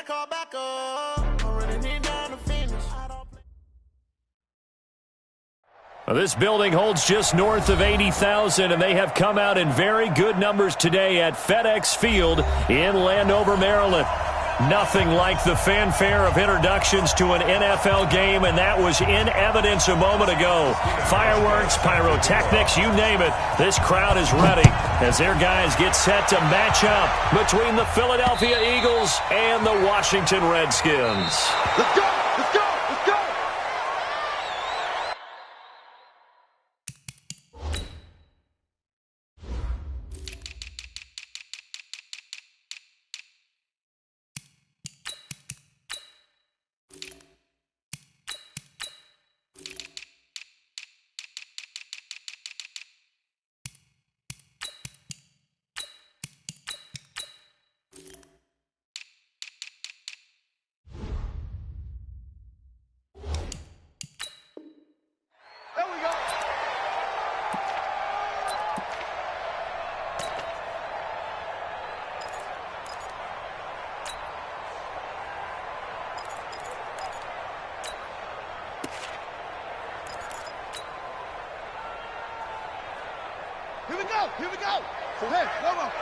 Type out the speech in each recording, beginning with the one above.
gotta call back up. I really need down to finish. Well, this building holds just north of 80,000, and they have come out in very good numbers today at FedEx Field in Landover, Maryland. Nothing like the fanfare of introductions to an NFL game, and that was in evidence a moment ago. Fireworks, pyrotechnics, you name it. This crowd is ready as their guys get set to match up between the Philadelphia Eagles and the Washington Redskins. Let's go! Let's go! Let's go! Here we go. Hey, one more.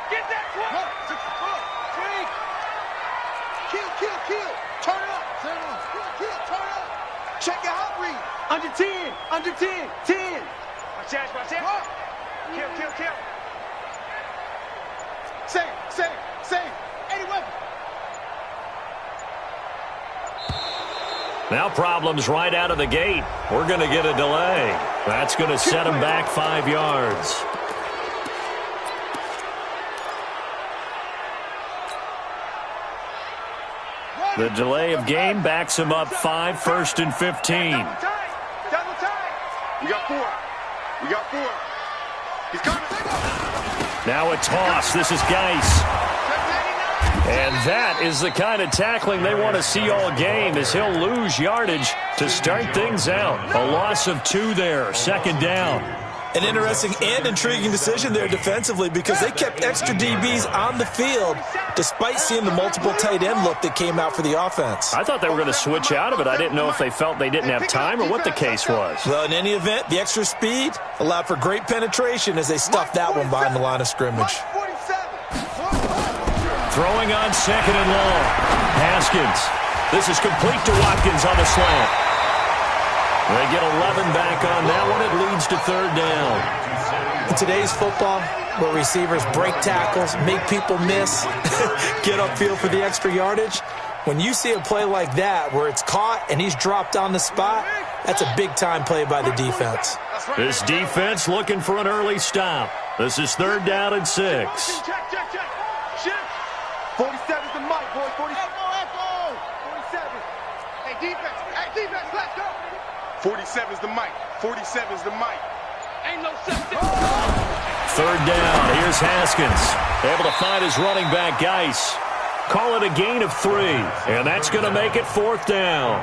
Get that one. Kill. Turn it up. Kill, turn it up. Check your hot read. Under 10. 10. Watch out. Kill. Same. 81. Now problems right out of the gate. We're going to get a delay. That's going to set them back 5 yards. The delay of game backs him up 5, 1st and 15. Double time. We got four. He's coming. Now a toss. This is Geis. And that is the kind of tackling they want to see all game, as he'll lose yardage to start things out. A loss of 2 there, 2nd down. An interesting and intriguing decision there defensively, because they kept extra DBs on the field despite seeing the multiple tight end look that came out for the offense. I thought they were going to switch out of it. I didn't know if they felt they didn't have time or what the case was. Well, in any event, the extra speed allowed for great penetration as they stuffed that one behind the line of scrimmage. Throwing on 2nd and long. Haskins. This is complete to Watkins on the slant. They get 11 back on that one. It leads to 3rd down. In today's football, where receivers break tackles, make people miss, get upfield for the extra yardage, when you see a play like that where it's caught and he's dropped on the spot, that's a big-time play by the defense. This defense looking for an early stop. This is 3rd down and 6. 47's the mic, boys. 47. Hey, defense, let's go. 47's the mic. 47's the mic. Ain't no substitute. 3rd down. Here's Haskins. Able to find his running back, Geis. Call it a gain of 3, and that's going to make it 4th down.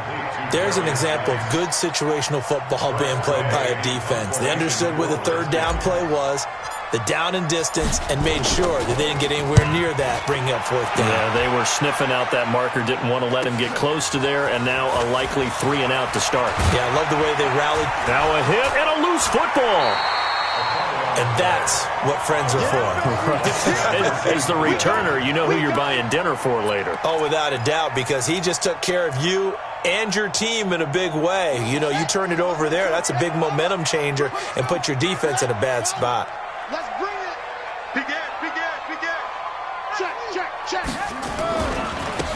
There's an example of good situational football being played by a defense. They understood where the 3rd down play was, the down and distance, and made sure that they didn't get anywhere near that, bringing up 4th down. Yeah, they were sniffing out that marker, didn't want to let him get close to there, and now a likely 3 and out to start. Yeah, I love the way they rallied. Now a hit and a loose football. And that's what friends are for. As the returner, you know who you're buying dinner for later. Oh, without a doubt, because he just took care of you and your team in a big way. You know, you turn it over there, that's a big momentum changer, and put your defense in a bad spot. Let's bring it. Big air. Check.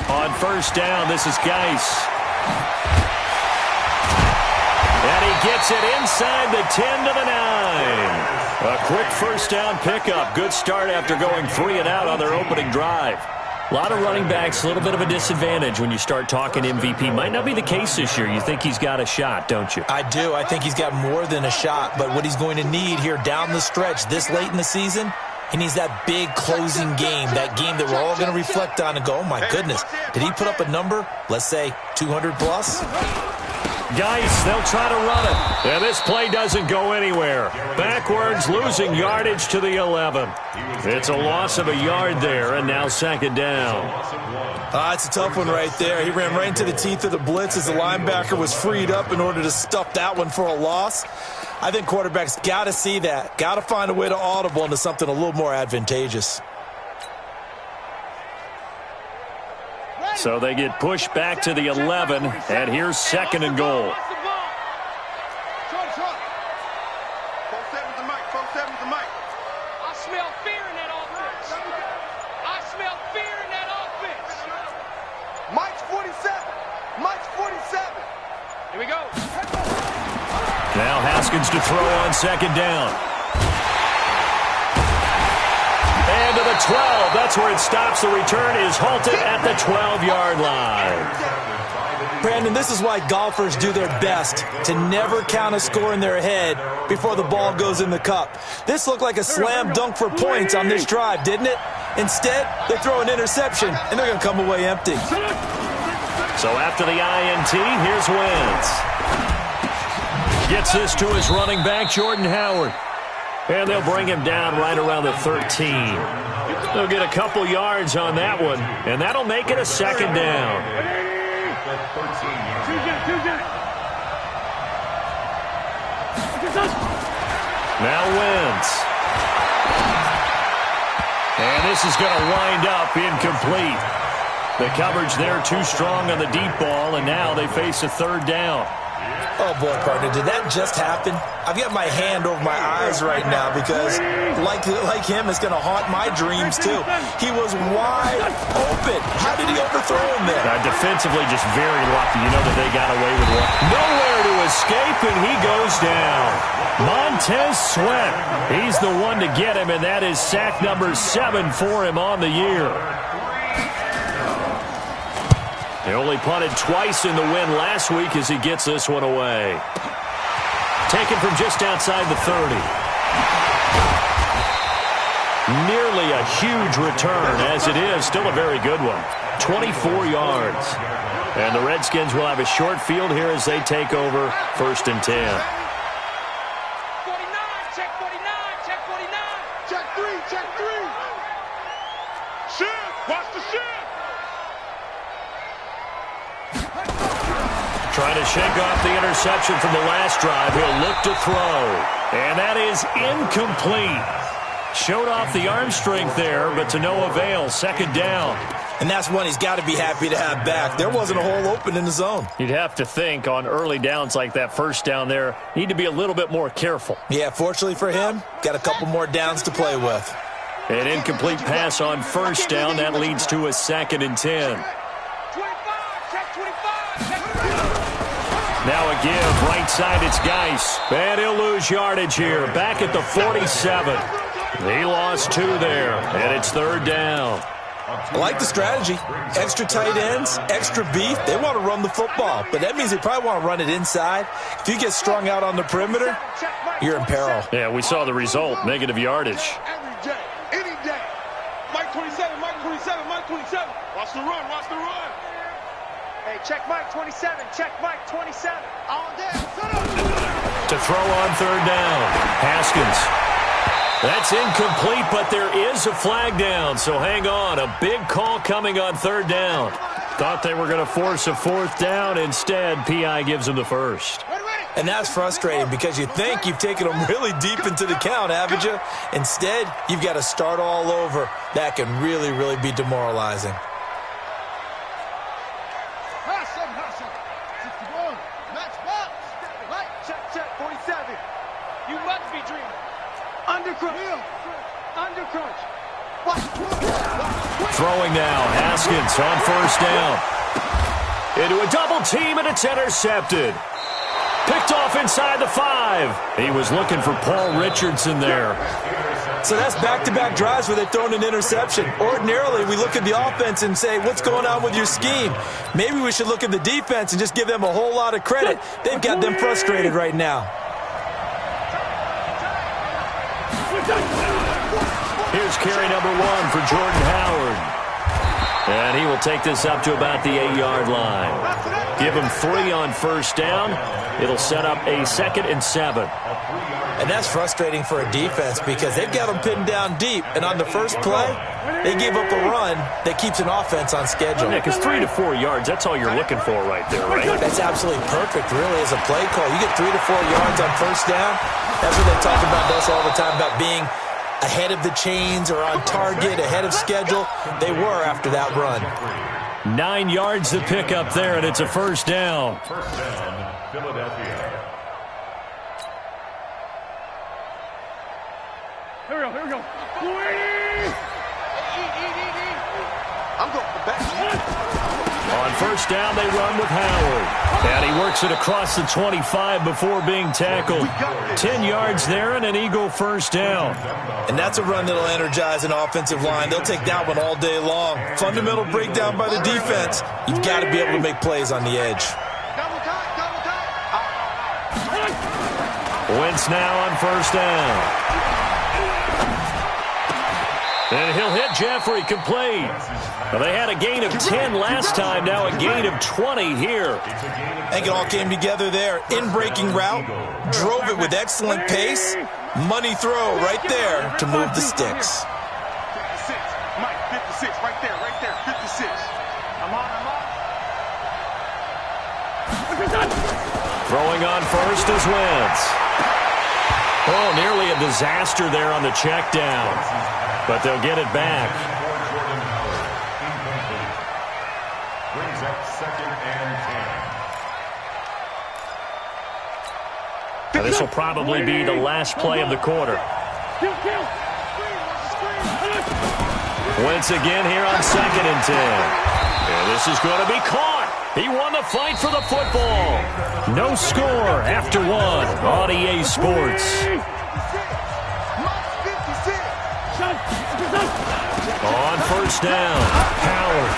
On 1st down, this is Geis. And he gets it inside the 10 to the 9. A quick 1st down pickup. Good start after going 3 and out on their opening drive. A lot of running backs, a little bit of a disadvantage when you start talking MVP. Might not be the case this year. You think he's got a shot, don't you? I do. I think he's got more than a shot. But what he's going to need here down the stretch this late in the season, he needs that big closing game, that game that we're all going to reflect on and go, oh, my goodness, did he put up a number, let's say 200 plus? Geis, they'll try to run it. And this play doesn't go anywhere. Backwards, losing yardage to the 11. It's a loss of a yard there, and now second down. It's a tough one right there. He ran right into the teeth of the blitz as the linebacker was freed up in order to stuff that one for a loss. I think quarterbacks got to see that. Got to find a way to audible into something a little more advantageous. So they get pushed back to the 11, and here's second and goal. I smell fear in that offense. I smell fear in that offense. Mike's 47. Mike's 47. Here we go. Now Haskins to throw on second down. And to the 12. That's where it stops. The return is halted at the 12-yard line. Brandon, this is why golfers do their best to never count a score in their head before the ball goes in the cup. This looked like a slam dunk for points on this drive, didn't it? Instead, they throw an interception, and they're going to come away empty. So after the INT, here's Wentz. Gets this to his running back, Jordan Howard. And they'll bring him down right around the 13. They'll get a couple yards on that one, and that'll make it a second down. Now Wentz. And this is going to wind up incomplete. The coverage there too strong on the deep ball, and now they face a third down. Oh, boy, partner, did that just happen? I've got my hand over my eyes right now because, like him, it's going to haunt my dreams, too. He was wide open. How did he overthrow him there? Defensively, just very lucky. You know that they got away with one. Nowhere to escape, and he goes down. Montez Sweat. He's the one to get him, and that is sack number 7 for him on the year. He only punted twice in the win last week as he gets this one away. Taken from just outside the 30. Nearly a huge return, as it is. Still a very good one. 24 yards. And the Redskins will have a short field here as they take over 1st and 10. 49, check 49, check 49. Check 3, check 3. Shift, watch the shift. Trying to shake off the interception from the last drive. He'll look to throw. And that is incomplete. Showed off the arm strength there, but to no avail. Second down. And that's one he's got to be happy to have back. There wasn't a hole open in the zone. You'd have to think on early downs like that first down there, need to be a little bit more careful. Yeah, fortunately for him, got a couple more downs to play with. An incomplete pass on first down. That leads to a 2nd and 10. Now a give, right side, it's Geis. And he'll lose yardage here, back at the 47. He lost 2 there, and it's 3rd down. I like the strategy. Extra tight ends, extra beef. They want to run the football, but that means they probably want to run it inside. If you get strung out on the perimeter, you're in peril. Yeah, we saw the result, negative yardage. Every day, any day. Mike 27, Mike 27, Mike 27. Watch the run, watch the run. Hey, check Mike 27, check Mike 27. All day. To throw on 3rd down, Haskins. That's incomplete, but there is a flag down, so hang on. A big call coming on 3rd down. Thought they were going to force a 4th down. Instead, P.I. gives them the first. And that's frustrating because you think you've taken them really deep into the count, haven't you? Instead, you've got to start all over. That can really, really be demoralizing. Check 47. You must be dreaming. Undercrunch. Undercrunch. Throwing now, Haskins on 1st down. Into a double team, and it's intercepted. Picked off inside the 5. He was looking for Paul Richardson there. So that's back-to-back drives where they've thrown an interception. Ordinarily, we look at the offense and say, what's going on with your scheme? Maybe we should look at the defense and just give them a whole lot of credit. They've got them frustrated right now. Here's carry number 1 for Jordan Howard. And he will take this up to about the 8-yard line. Give him 3 on first down. It'll set up a 2nd and 7. And that's frustrating for a defense because they've got them pinned down deep. And on the first play, they gave up a run that keeps an offense on schedule. Yeah, because 3 to 4 yards, that's all you're looking for right there, right? That's absolutely perfect, really, as a play call. You get 3 to 4 yards on first down. That's what they talk about us all the time, about being ahead of the chains or on target, ahead of schedule. They were after that run. 9 yards to pick up there, and it's a first down. First down, Philadelphia. Here we go. I'm going for back. On first down, they run with Howard. And he works it across the 25 before being tackled. 10 yards there and an Eagle first down. And that's a run that'll energize an offensive line. They'll take that one all day long. Fundamental breakdown by the defense. You've got to be able to make plays on the edge. Wentz now on first down. And he'll hit Jeffrey, complete. Well, they had a gain of 10 last time, now a gain of 20 here. I think it all came together there. In-breaking route, drove it with excellent pace. Money throw right there to move the sticks. 56, Mike, 56, right there, 56. I'm on. Throwing on first is Wentz. Oh, nearly a disaster there on the check down. But they'll get it back. Brings up 2nd and 10. Now, this will probably be the last play of the quarter. Wentz again here on 2nd and 10. And this is going to be caught. He won the fight for the football. No score after 1 on EA Sports. On first down, Howard.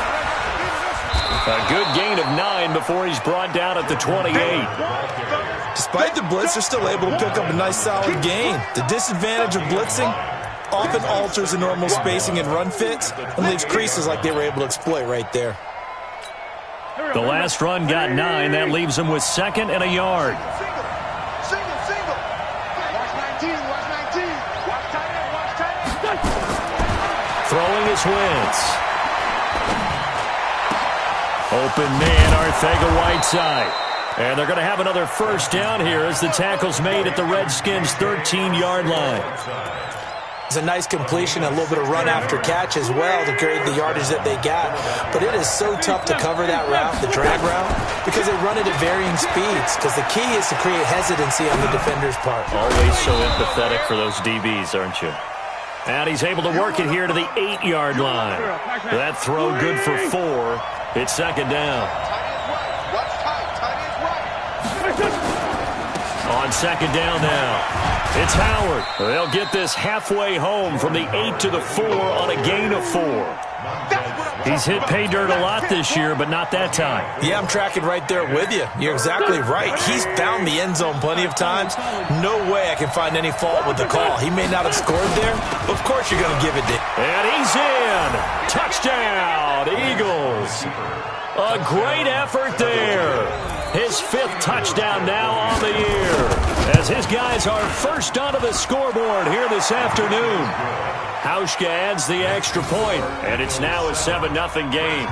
A good gain of 9 before he's brought down at the 28. Despite the blitz, they're still able to pick up a nice solid gain. The disadvantage of blitzing often alters the normal spacing and run fits and leaves creases like they were able to exploit right there. The last run got 9. That leaves him with 2nd and a yard. Single. Watch 19. Watch tight end. Throwing is Wentz. Open man, Arcega-Whiteside. And they're going to have another first down here as the tackle's made at the Redskins' 13-yard line. It's a nice completion, a little bit of run after catch as well to create the yardage that they got. But it is so tough to cover that route, the drag route, because they run it at varying speeds. Because the key is to create hesitancy on the defender's part. Always so empathetic for those DBs, aren't you? And he's able to work it here to the 8-yard line. That throw good for 4. It's 2nd down. On 2nd down now. It's Howard. They'll get this halfway home from the 8 to the 4 on a gain of 4. He's hit pay dirt a lot this year, but not that time. Yeah, I'm tracking right there with you. You're exactly right. He's found the end zone plenty of times. No way I can find any fault with the call. He may not have scored there, but of course you're going to give it to him. And he's in. Touchdown, Eagles. A great effort there. His 5th touchdown now on the year, as his guys are first onto the scoreboard here this afternoon. Hauschka adds the extra point, and it's now a 7-0 game.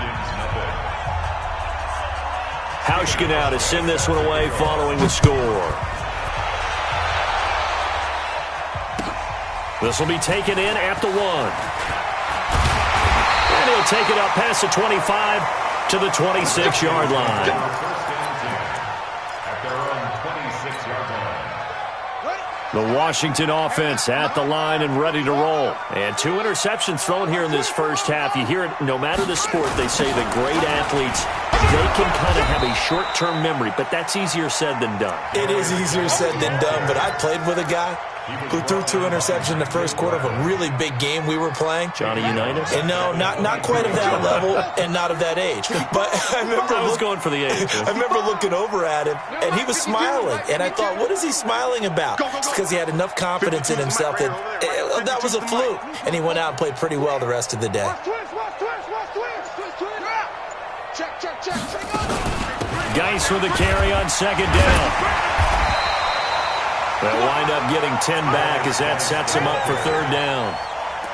Hauschka now to send this one away following the score. This will be taken in at the 1. And he'll take it up past the 25 to the 26-yard line. The Washington offense at the line and ready to roll. And 2 interceptions thrown here in this first half. You hear it, no matter the sport, they say the great athletes, they can kind of have a short-term memory, but that's easier said than done. It is easier said than done, but I played with a guy who threw 2 interceptions in the first quarter of a really big game we were playing. Johnny Unitas? And no, not quite of that level and not of that age. But I remember I was going for the age. I remember looking over at him, and he was smiling. And I thought, what is he smiling about? It's because he had enough confidence in himself that was a fluke. And he went out and played pretty well the rest of the day. Geis with the carry on second down. They'll wind up getting 10 back as that sets them up for third down.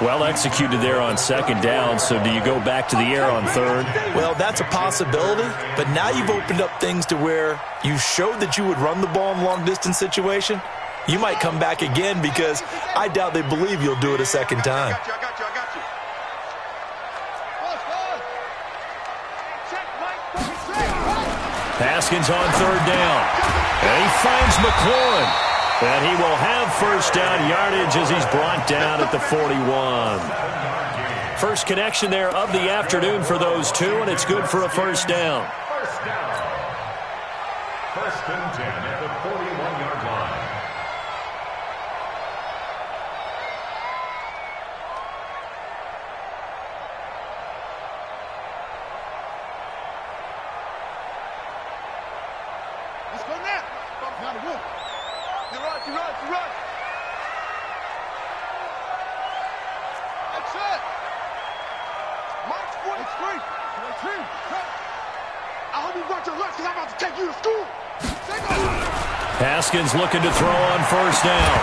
Well executed there on second down, so do you go back to the air on third? Well, that's a possibility, but now you've opened up things to where you showed that you would run the ball in a long-distance situation. You might come back again because I doubt they believe you'll do it a second time. I got you. Haskins on third down. And he finds McLaurin. And he will have first down yardage as he's brought down at the 41. First connection there of the afternoon for those two, and it's good for a first down. First down. First and 10 at the 41-yard line. Let's go now. Now the move. You run. That's it. March 43. I hope you brought your lunch because I'm about to take you to school. Haskins looking to throw on first down.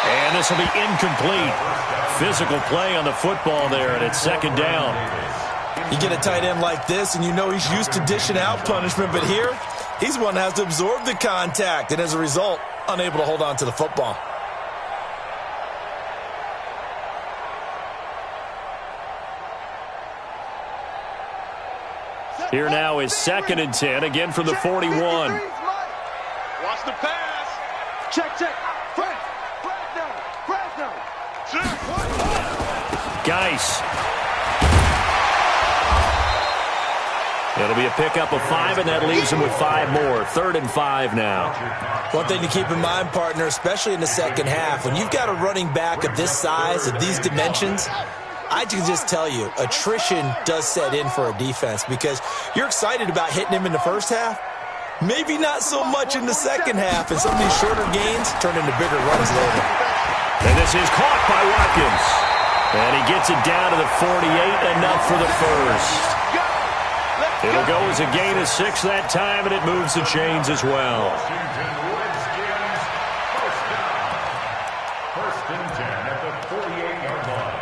And this will be incomplete. Physical play on the football there, and it's second down. You get a tight end like this, and you know he's used to dishing out punishment, but here, he's one that has to absorb the contact, and as a result, unable to hold on to the football. Here now is second and 10, again from the 41. Watch the pass. Check. Press now. Geis. It'll be a pickup of 5, and that leaves him with 5 more. 3rd and 5 now. One thing to keep in mind, partner, especially in the second half, when you've got a running back of this size, of these dimensions, I can just tell you, attrition does set in for a defense because you're excited about hitting him in the first half. Maybe not so much in the second half, and some of these shorter gains turn into bigger runs later. And this is caught by Watkins. And he gets it down to the 48, enough for the first. It'll go as a gain of 6 that time, and it moves the chains as well. First and 10 at the 48-yard line.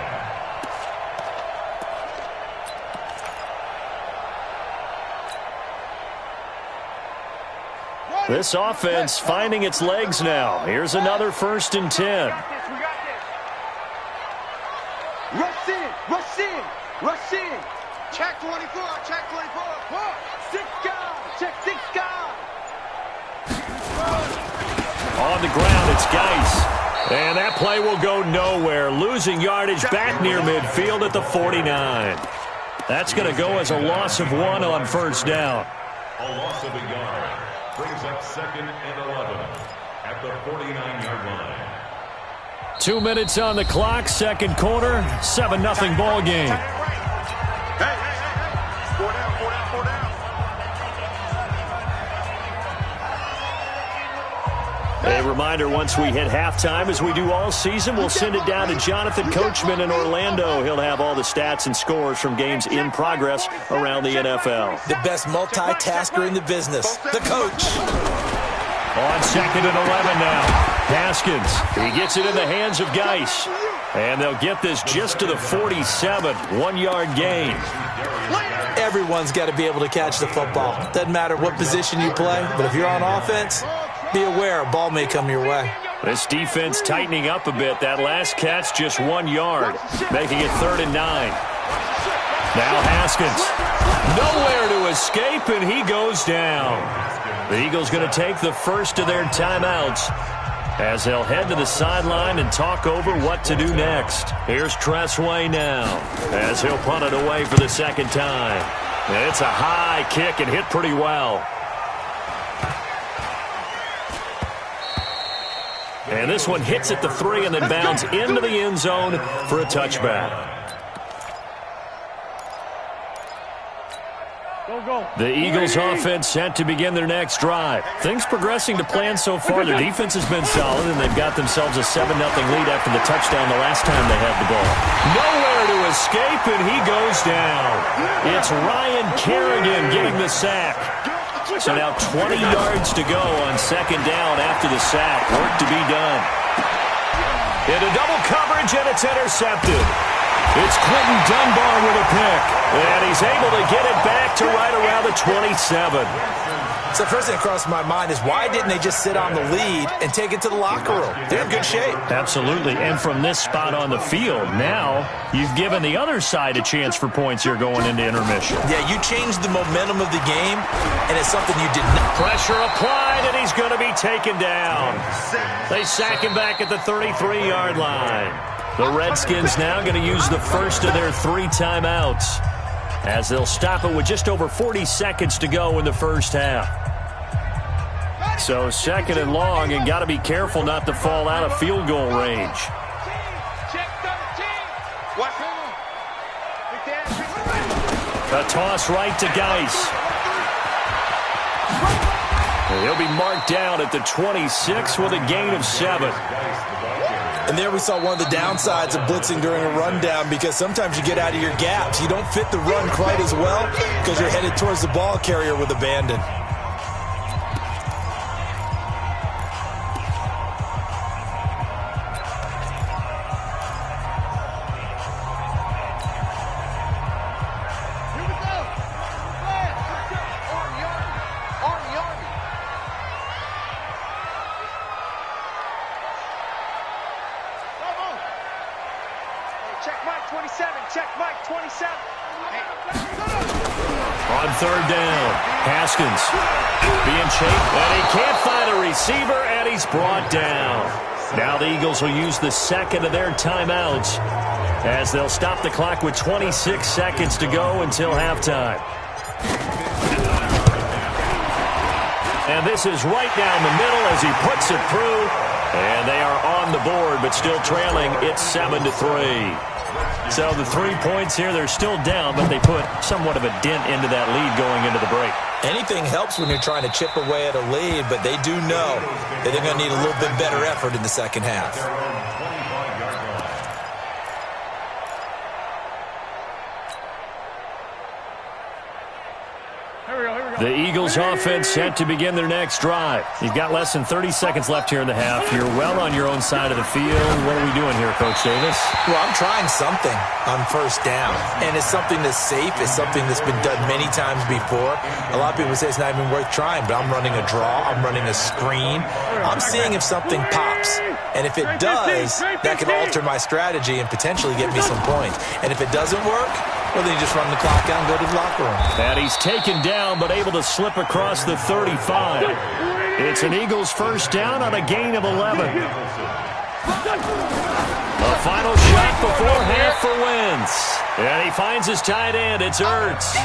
This offense finding its legs now. Here's another 1st and 10. Rush in. Check 24. 6 guys. Check 6 guys. On the ground, it's Geis. And that play will go nowhere. Losing yardage back near midfield at the 49. That's going to go as a loss of 1 on first down. A loss of a yard brings up 2nd and 11 at the 49-yard line. 2 minutes on the clock, second quarter, 7-0 ball game. Hey. 4 down. A reminder, once we hit halftime, as we do all season, we'll send it down to Jonathan Coachman in Orlando. He'll have all the stats and scores from games in progress around the NFL. The best multitasker in the business, the coach. On 2nd and 11 now. Haskins, he gets it in the hands of Geis. And they'll get this just to the 47, 1-yard gain. Everyone's got to be able to catch the football. Doesn't matter what position you play, but if you're on offense, be aware a ball may come your way. This defense tightening up a bit. That last catch just 1 yard, making it 3rd and 9. Now Haskins, nowhere to escape, and he goes down. The Eagles going to take the first of their timeouts as they'll head to the sideline and talk over what to do next. Here's Tressway now as he'll punt it away for the second time. It's a high kick and hit pretty well. And this one hits at the 3 and then bounds into the end zone for a touchback. The Eagles offense set to begin their next drive. Things progressing to plan so far. Their defense has been solid, and they've got themselves a 7-0 lead after the touchdown the last time they had the ball. Nowhere to escape, and he goes down. It's Ryan Kerrigan getting the sack. So now 20 yards to go on second down after the sack. Work to be done. Into double coverage, and it's intercepted. It's Quentin Dunbar with a pick, and he's able to get it back to right around the 27. So the first thing that crossed my mind is why didn't they just sit on the lead and take it to the locker room? They're in good shape. Absolutely, and from this spot on the field, now you've given the other side a chance for points here going into intermission. Yeah, you changed the momentum of the game, and it's something you did not. Pressure applied, and he's going to be taken down. They sack him back at the 33-yard line. The Redskins now going to use the first of their 3 timeouts as they'll stop it with just over 40 seconds to go in the first half. So second and long, and got to be careful not to fall out of field goal range. A toss right to Geis. He'll be marked down at the 26 with a gain of 7. And there we saw one of the downsides of blitzing during a rundown, because sometimes you get out of your gaps. You don't fit the run quite as well because you're headed towards the ball carrier with abandon. On third down, Haskins being chased, and he can't find a receiver, and he's brought down. Now the Eagles will use the second of their timeouts as they'll stop the clock with 26 seconds to go until halftime. And this is right down the middle as he puts it through, and they are on the board, but still trailing. It's 7-3. So the 3 points here, they're still down, but they put somewhat of a dent into that lead going into the break. Anything helps when you're trying to chip away at a lead, but they do know that they're going to need a little bit better effort in the second half. The Eagles offense set to begin their next drive. You've got less than 30 seconds left here in the half. You're well on your own side of the field. What are we doing here, Coach Davis? Well, I'm trying something on first down, and it's something that's safe. It's something that's been done many times before. A lot of people say it's not even worth trying, but I'm running a draw. I'm running a screen. I'm seeing if something pops. And if it does, that can alter my strategy and potentially get me some points. And if it doesn't work, well, then you just run the clock out and go to the locker room. And he's taken down, but able to slip across the 35. It's an Eagles first down on a gain of 11. A final shot before half for Wentz. And he finds his tight end. It's Ertz.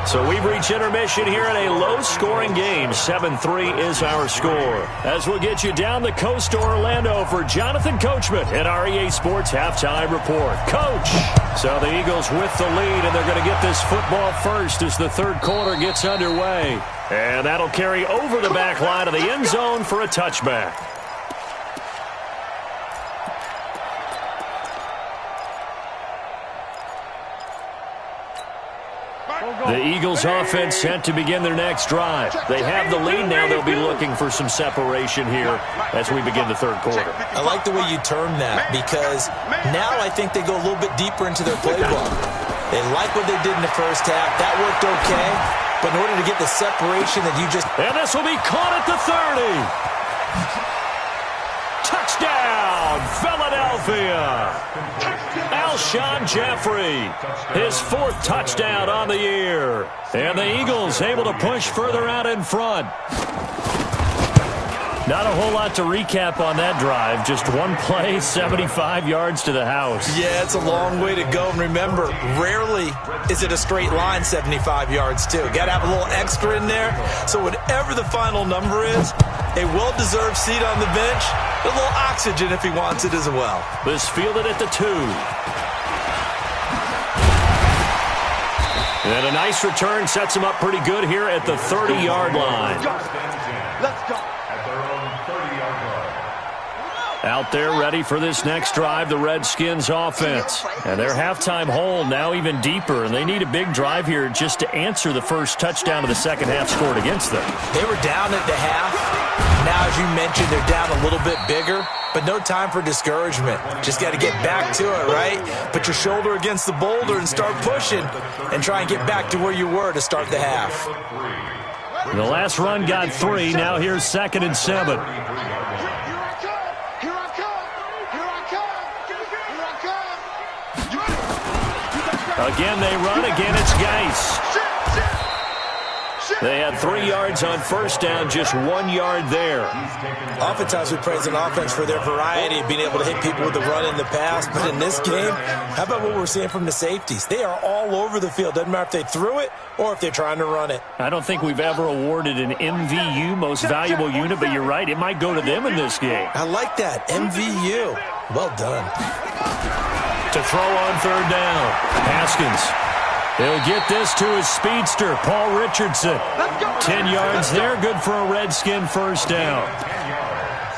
So we've reached intermission here in a low-scoring game. 7-3 is our score. As we'll get you down the coast to Orlando for Jonathan Coachman at our EA Sports Halftime Report. Coach! So the Eagles with the lead, and they're going to get this football first as the third quarter gets underway. And that'll carry over the back line of the end zone for a touchback. The Eagles offense set to begin their next drive. They have the lead now. They'll be looking for some separation here as we begin the third quarter. I like the way you term that, because now I think they go a little bit deeper into their playbook. They like what they did in the first half. That worked okay. But in order to get the separation that you just... And this will be caught at the 30. Touchdown, Philadelphia. Alshon Jeffrey, his fourth touchdown on the year. And the Eagles able to push further out in front. Not a whole lot to recap on that drive. Just one play, 75 yards to the house. Yeah, it's a long way to go. And remember, rarely is it a straight line 75 yards, too. Got to have a little extra in there. So whatever the final number is, a well-deserved seat on the bench, a little oxygen if he wants it as well. This fielded at the 2. And a nice return sets them up pretty good here at the 30-yard line. Let's go. At their own 30-yard line. Out there ready for this next drive, the Redskins offense. And their halftime hole now even deeper, and they need a big drive here just to answer the first touchdown of the second half scored against them. They were down at the half. Now, as you mentioned, they're down a little bit bigger, but no time for discouragement. Just got to get back to it, right? Put your shoulder against the boulder and start pushing and try and get back to where you were to start the half. The last run got 3. Now here's 2nd and 7. Again, they run. Again, it's Geis. They had 3 yards on first down, just 1 yard there. Oftentimes we praise an offense for their variety of being able to hit people with the run in the past. But in this game, how about what we're seeing from the safeties? They are all over the field. Doesn't matter if they threw it or if they're trying to run it. I don't think we've ever awarded an MVU, most valuable unit, but you're right. It might go to them in this game. I like that. MVU. Well done. To throw on 3rd down. Haskins. He'll get this to his speedster, Paul Richardson. 10 yards there, good for a Redskin first down.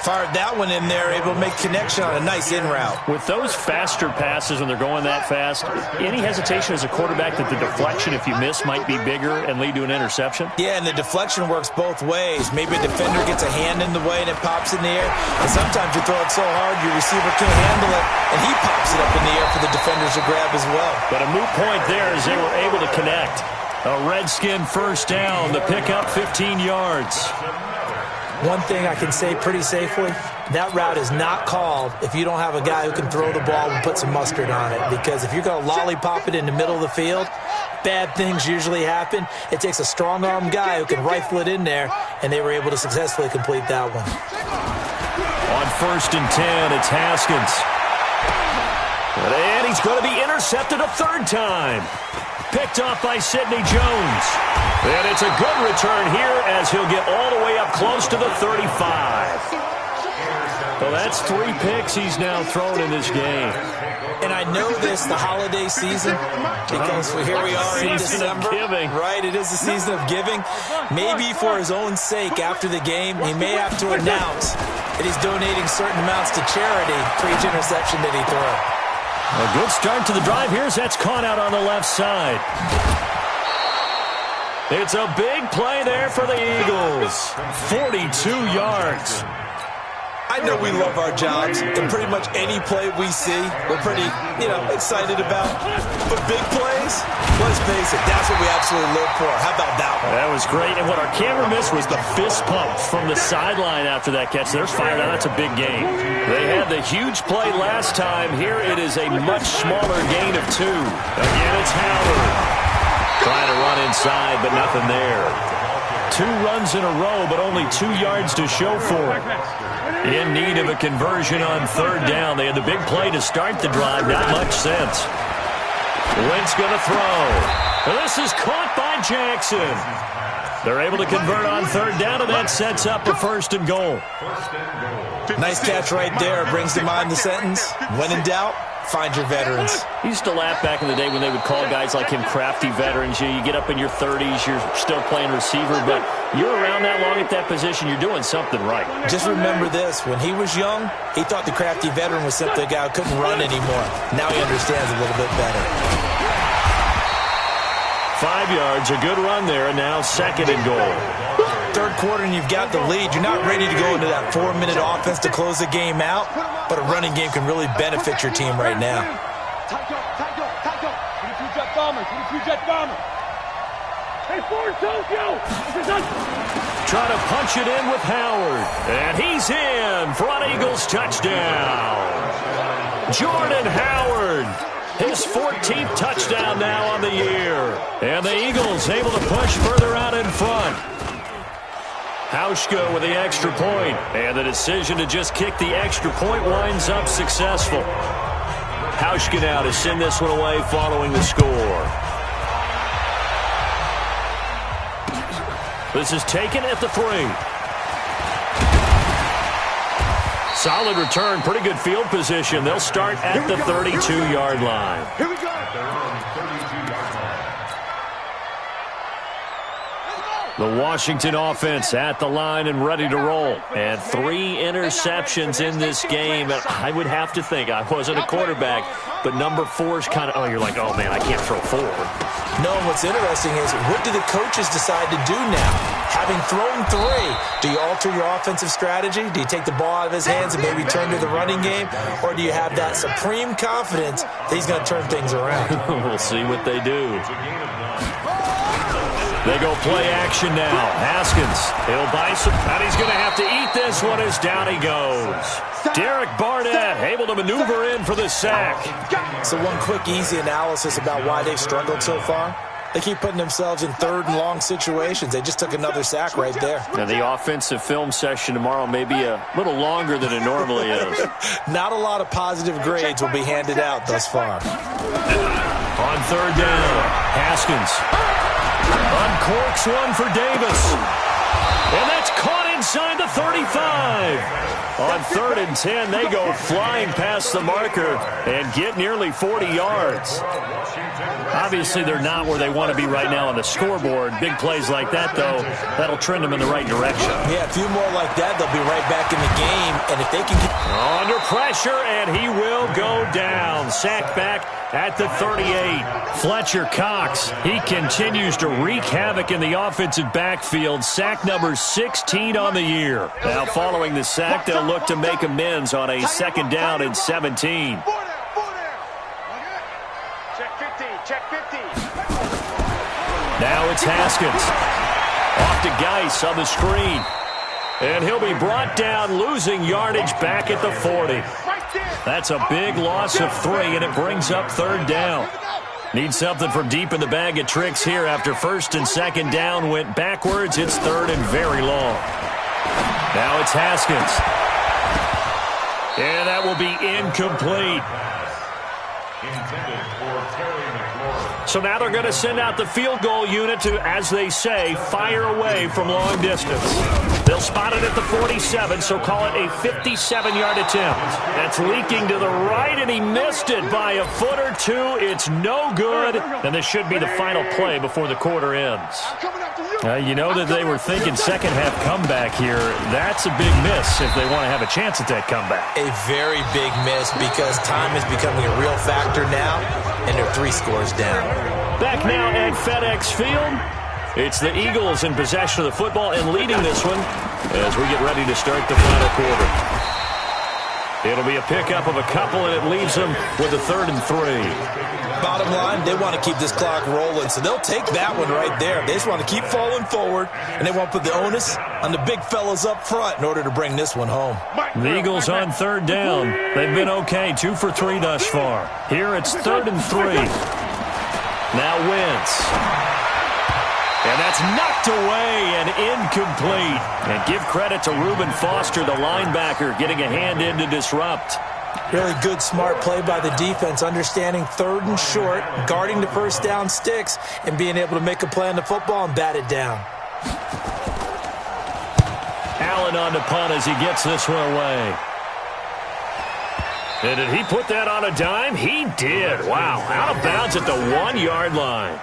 Fired that one in there, able to make connection on a nice in route. With those faster passes when they're going that fast, any hesitation as a quarterback that the deflection, if you miss, might be bigger and lead to an interception? Yeah, and the deflection works both ways. Maybe a defender gets a hand in the way and it pops in the air. And sometimes you throw it so hard your receiver can't handle it, and he pops it up in the air for the defenders to grab as well. But a moot point there as they were able to connect. A Redskin first down, the pickup 15 yards. One thing I can say pretty safely, that route is not called if you don't have a guy who can throw the ball and put some mustard on it. Because if you're going to lollipop it in the middle of the field, bad things usually happen. It takes a strong-armed guy who can rifle it in there, and they were able to successfully complete that one. On 1st and 10, it's Haskins. And he's going to be intercepted a 3rd time. Picked off by Sidney Jones. And it's a good return here as he'll get all the way up close to the 35. Well, that's 3 picks he's now thrown in this game. And I know this, the holiday season, because here we are in December. Right, it is the season of giving. Maybe for his own sake, after the game, he may have to announce that he's donating certain amounts to charity for each interception that he throws. A good start to the drive here as that's caught out on the left side. It's a big play there for the Eagles. 42 yards. I know we love our jobs, and pretty much any play we see, we're pretty, excited about. But big plays, let's face it, that's what we absolutely live for. How about that one? That was great, and what our camera missed was the fist pump from the sideline after that catch. They're fired out. That's a big game. They had the huge play last time. Here it is a much smaller gain of 2. Again, it's Howard. Trying to run inside, but nothing there. 2 runs in a row, but only 2 yards to show for it. In need of a conversion on 3rd down. They had the big play to start the drive. Not much sense. Wentz going to throw. This is caught by Jackson. They're able to convert on 3rd down, and that sets up a 1st and goal. Nice catch right there. Brings to mind the sentence, when in doubt, find your veterans. I used to laugh back in the day when they would call guys like him crafty veterans. You get up in your 30s, you're still playing receiver, but you're around that long at that position, you're doing something right. Just remember this. When he was young, he thought the crafty veteran was simply a guy who couldn't run anymore. Now he understands a little bit better. 5 yards, a good run there, and now 2nd and goal. 3rd quarter and you've got the lead. You're not ready to go into that 4-minute offense to close the game out, but a running game can really benefit your team right now. Try to punch it in with Howard, and he's in for an Eagles touchdown. Jordan Howard. His 14th touchdown now on the year. And the Eagles able to push further out in front. Hauschka with the extra point. And the decision to just kick the extra point winds up successful. Hauschka now to send this one away following the score. This is taken at the 3. Solid return, pretty good field position. They'll start at the 32-yard line. Here we go. The Washington offense at the line and ready to roll. And 3 interceptions in this game. And I would have to think, I wasn't a quarterback, but number 4 is kind of, oh, you're like, oh, man, I can't throw 4. No, what's interesting is, what do the coaches decide to do now? Having thrown 3, do you alter your offensive strategy? Do you take the ball out of his hands and maybe turn to the running game? Or do you have that supreme confidence that he's going to turn things around? We'll see what they do. They go play action now. Haskins, he'll buy some, and he's going to have to eat this one as down he goes. Derek Barnett able to maneuver in for the sack. So one quick, easy analysis about why they've struggled so far. They keep putting themselves in 3rd and long situations. They just took another sack right there. And the offensive film session tomorrow may be a little longer than it normally is. Not a lot of positive grades will be handed out thus far. On 3rd down, Haskins uncorks one for Davis. And that's caught inside the 35. On 3rd and 10, they go flying past the marker and get nearly 40 yards. Obviously, they're not where they want to be right now on the scoreboard. Big plays like that, though, that'll trend them in the right direction. Yeah, a few more like that, they'll be right back in the game. And if they can get under pressure, and he will go down. Sacked back at the 38. Fletcher Cox, he continues to wreak havoc in the offensive backfield. Sack number 16 on the year. Now, following the sack, they'll look to make amends on a 2nd down and 17. Check 50. Now it's Haskins. Off to Geis on the screen. And he'll be brought down, losing yardage back at the 40. That's a big loss of 3, and it brings up 3rd down. Need something from deep in the bag of tricks here after 1st and 2nd down went backwards. It's 3rd and very long. Now it's Haskins. And that will be incomplete. So now they're going to send out the field goal unit to, as they say, fire away from long distance. They'll spot it at the 47, so call it a 57-yard attempt. That's leaking to the right, and he missed it by a foot or 2. It's no good, and this should be the final play before the quarter ends. You know that they were thinking second-half comeback here. That's a big miss if they want to have a chance at that comeback. A very big miss because time is becoming a real factor now, and they're 3 scores down. Back now at FedEx Field. It's the Eagles in possession of the football and leading this one as we get ready to start the final quarter. It'll be a pickup of a couple, and it leaves them with a 3rd and 3. Bottom line, they want to keep this clock rolling, so they'll take that one right there. They just want to keep falling forward, and they want to put the onus on the big fellas up front in order to bring this one home. The Eagles on 3rd down. They've been okay, 2 for 3 thus far. Here it's 3rd and 3. Now Wentz. And that's knocked away and incomplete. And give credit to Reuben Foster, the linebacker, getting a hand in to disrupt. Really good, smart play by the defense, understanding 3rd and short, guarding the 1st down sticks, and being able to make a play on the football and bat it down. Allen on the punt as he gets this one away. And did he put that on a dime? He did. Wow, out of bounds at the 1-yard line.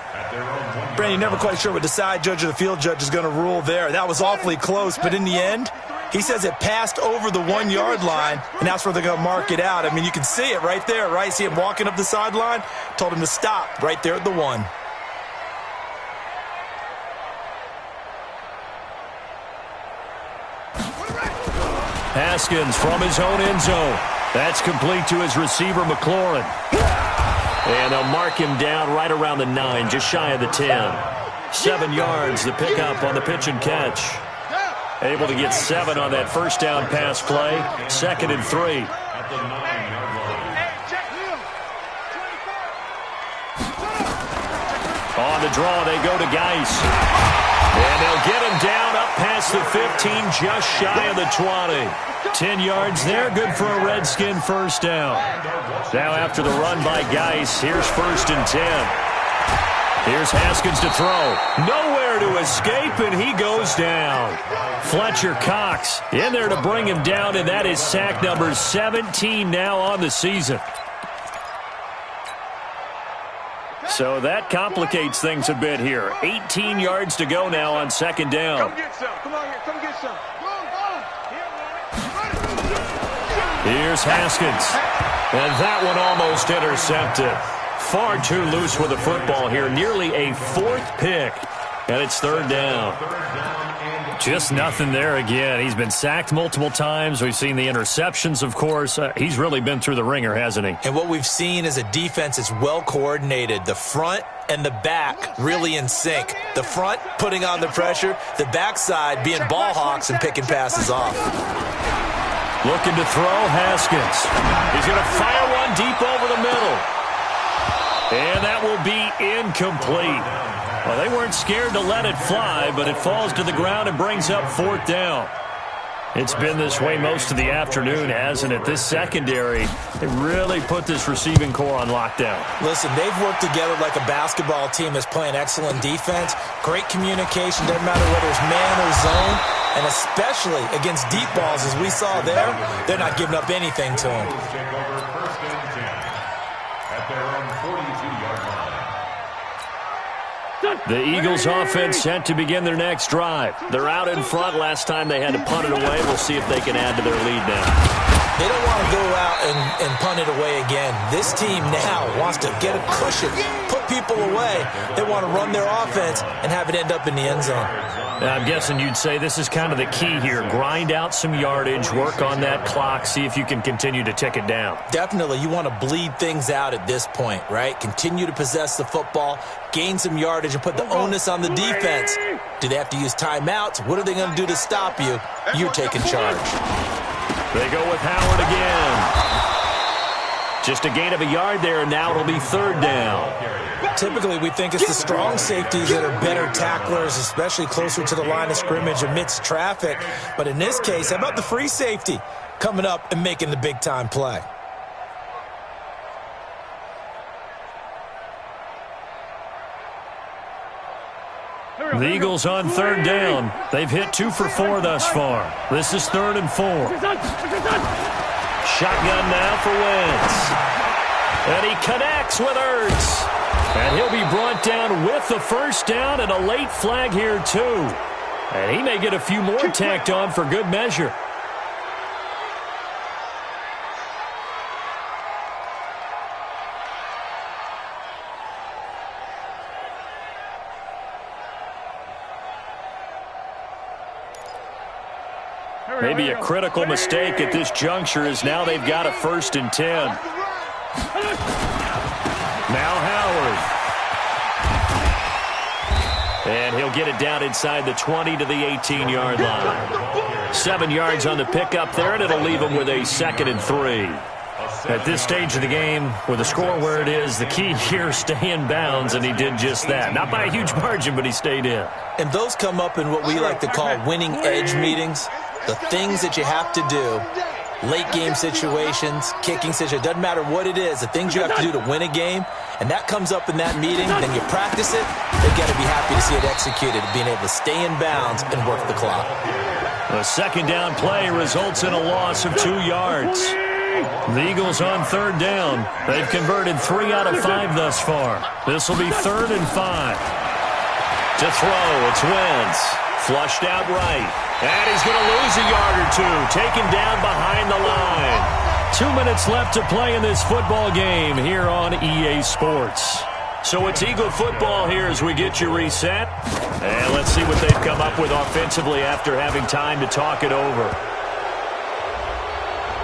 Brandon, never quite sure what the side judge or the field judge is going to rule there. That was awfully close, but in the end, he says it passed over the 1-yard line, and that's where they're going to mark it out. I mean, you can see it right there, right? See him walking up the sideline? Told him to stop right there at the 1. Haskins from his own end zone. That's complete to his receiver, McLaurin. And they'll mark him down right around the 9, just shy of the 10. 7 yards, the pickup on the pitch and catch. Able to get 7 on that 1st down pass play. 2nd and 3. On the draw, they go to Geis. And they'll get him down up past the 15, just shy of the 20. 10 yards there, good for a Redskin 1st down. Now after the run by Geis, here's 1st and 10. Here's Haskins to throw. Nowhere to escape, and he goes down. Fletcher Cox in there to bring him down, and that is sack number 17 now on the season. So that complicates things a bit here. 18 yards to go now on second down. Come get some. Come on here. Come get some. Here's Haskins. And that one almost intercepted. Far too loose with the football here. Nearly a fourth pick. And it's third down. Just nothing there again. He's been sacked multiple times. We've seen the interceptions, of course. He's really been through the ringer, hasn't he? And what we've seen is a defense that's well coordinated. The front and the back really in sync. The front putting on the pressure. The backside being ball hawks and picking passes off. Looking to throw, Haskins. He's going to fire one deep over the middle. And that will be incomplete. Well, they weren't scared to let it fly, but it falls to the ground and brings up fourth down. It's been this way most of the afternoon, hasn't it? This secondary, they really put this receiving core on lockdown. Listen, they've worked together like a basketball team that's playing excellent defense. Great communication, doesn't matter whether it's man or zone. And especially against deep balls, as we saw there, they're not giving up anything to them. Take over first and 10 at their own 42-yard line. The Eagles offense set to begin their next drive. They're out in front. Last time they had to punt it away. We'll see if they can add to their lead now. They don't want to go out and punt it away again. This team now wants to get a cushion, put people away. They want to run their offense and have it end up in the end zone. I'm guessing you'd say this is kind of the key here. Grind out some yardage, work on that clock, see if you can continue to tick it down. Definitely, you want to bleed things out at this point, right? Continue to possess the football, gain some yardage, and put the onus on the defense. Do they have to use timeouts? What are they going to do to stop you? You're taking charge. They go with Howard again. Just a gain of a yard there, and now it'll be third down. Typically, we think it's the strong safeties that are better tacklers, especially closer to the line of scrimmage amidst traffic. But in this case, how about the free safety coming up and making the big-time play? The Eagles on third down. They've hit 2 for 4 thus far. This is 3rd and 4. Shotgun now for Wentz. And he connects with Ertz. And he'll be brought down with the first down and a late flag here too. And he may get a few more tacked on for good measure. Maybe a critical mistake at this juncture is now they've got a 1st and 10. Now Howard. And he'll get it down inside the 20 to the 18-yard line. 7 yards on the pickup there, and it'll leave him with a 2nd and 3. At this stage of the game, with the score where it is, the key here, stay in bounds, and he did just that. Not by a huge margin, but he stayed in. And those come up in what we like to call winning edge meetings. The things that you have to do, late game situations, kicking situations, doesn't matter what it is, the things you have to do to win a game, and that comes up in that meeting, then you practice it, they've got to be happy to see it executed, being able to stay in bounds and work the clock. The second down play results in a loss of 2 yards. The Eagles on third down. They've converted 3 out of 5 thus far. This will be 3rd and 5. To throw, it's Wentz. Flushed out right. And he's going to lose a yard or 2. Taken down behind the line. 2 minutes left to play in this football game here on EA Sports. So it's Eagle football here as we get you reset. And let's see what they've come up with offensively after having time to talk it over.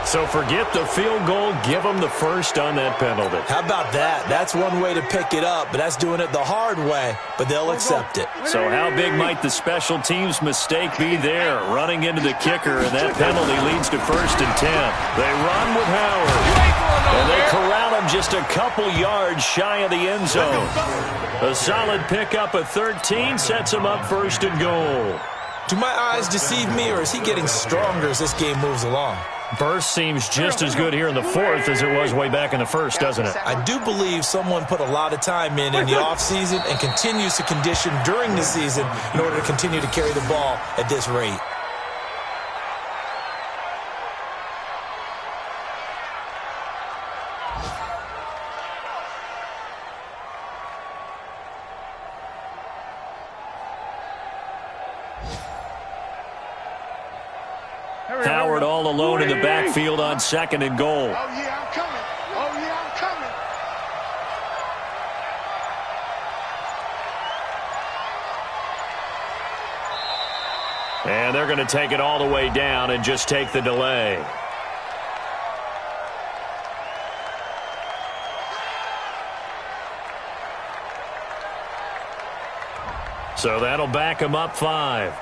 So forget the field goal, give them the first on that penalty. How about that? That's one way to pick it up, but that's doing it the hard way, but they'll accept it. So how big might the special teams mistake be there? Running into the kicker, and that penalty leads to 1st and 10. They run with Howard, and they corral him just a couple yards shy of the end zone. A solid pickup of 13 sets him up 1st and goal. Do my eyes deceive me, or is he getting stronger as this game moves along? Burst seems just as good here in the 4th as it was way back in the 1st, doesn't it? I do believe someone put a lot of time in the offseason and continues to condition during the season in order to continue to carry the ball at this rate. Howard all alone in the backfield on 2nd and goal. Oh, yeah, I'm coming. Oh, yeah, I'm coming. And they're going to take it all the way down and just take the delay. So that'll back him up 5.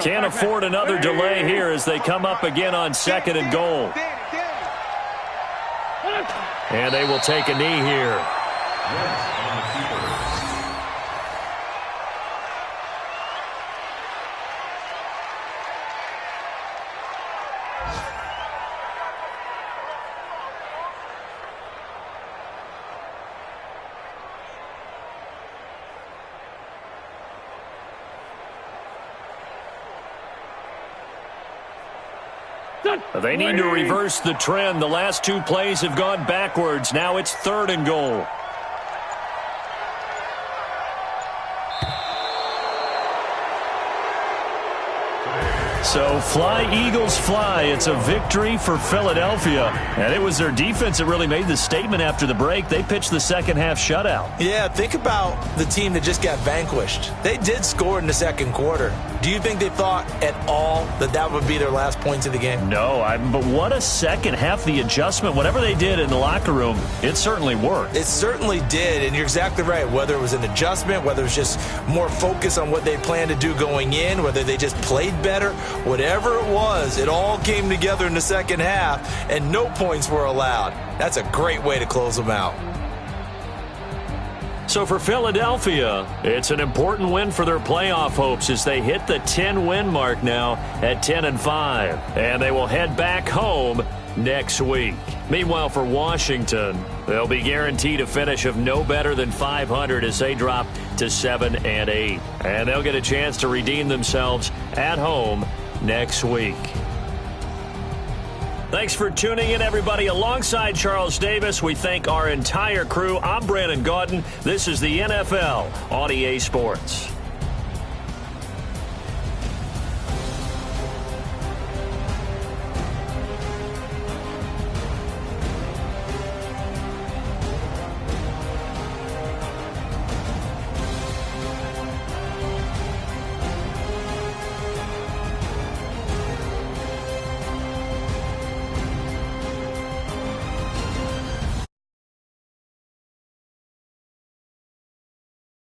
Can't afford another delay here as they come up again on 2nd and goal. And they will take a knee here. They need to reverse the trend. The last 2 plays have gone backwards. Now it's 3rd and goal. So fly, Eagles, fly. It's a victory for Philadelphia. And it was their defense that really made the statement after the break. They pitched the second half shutout. Yeah, think about the team that just got vanquished. They did score in the second quarter. Do you think they thought at all that that would be their last points of the game? No, but what a second half. The adjustment, whatever they did in the locker room, it certainly worked. It certainly did, and you're exactly right. Whether it was an adjustment, whether it was just more focus on what they planned to do going in, whether they just played better, whatever it was, it all came together in the second half, and no points were allowed. That's a great way to close them out. So for Philadelphia, it's an important win for their playoff hopes as they hit the 10-win mark now at 10-5. And they will head back home next week. Meanwhile, for Washington, they'll be guaranteed a finish of no better than 500 as they drop to 7-8. And they'll get a chance to redeem themselves at home next week. Thanks for tuning in, everybody. Alongside Charles Davis, we thank our entire crew. I'm Brandon Gaudin. This is the NFL on EA Sports.